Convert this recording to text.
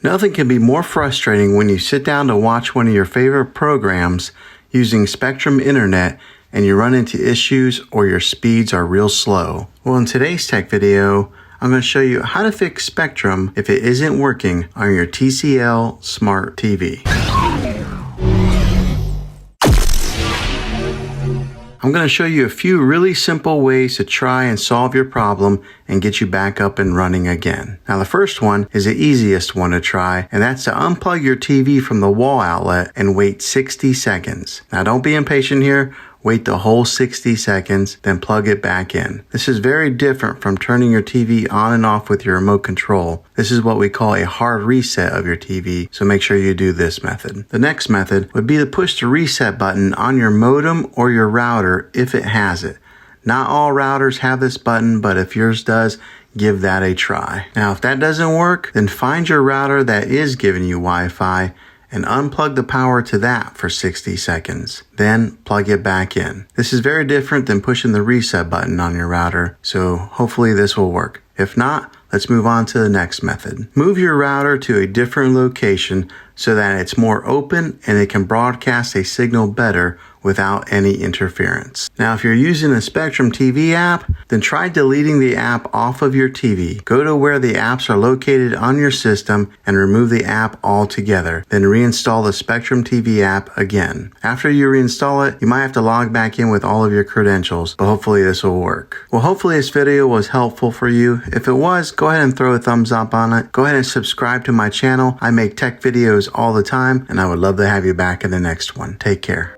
Nothing can be more frustrating when you sit down to watch one of your favorite programs using Spectrum Internet and you run into issues or your speeds are real slow. Well, in today's tech video, I'm going to show you how to fix Spectrum if it isn't working on your TCL Smart TV. I'm going to show you a few really simple ways to try and solve your problem and get you back up and running again. Now, the first one is the easiest one to try, and that's to unplug your TV from the wall outlet and wait 60 seconds. Now, don't be impatient here. Wait the whole 60 seconds, then plug it back in. This is very different from turning your TV on and off with your remote control. This is what we call a hard reset of your TV, so make sure you do this method. The next method would be to push the reset button on your modem or your router if it has it. Not all routers have this button, but if yours does, give that a try. Now, if that doesn't work, then find your router that is giving you Wi-Fi and unplug the power to that for 60 seconds. Then plug it back in. This is very different than pushing the reset button on your router, so hopefully this will work. If not, let's move on to the next method. Move your router to a different location so that it's more open and it can broadcast a signal better without any interference. Now, if you're using a Spectrum TV app, then try deleting the app off of your TV. Go to where the apps are located on your system and remove the app altogether. Then reinstall the Spectrum TV app again. After you reinstall it, you might have to log back in with all of your credentials, but hopefully this will work. Well, hopefully this video was helpful for you. If it was, go ahead and throw a thumbs up on it. Go ahead and subscribe to my channel. I make tech videos all the time, and I would love to have you back in the next one. Take care.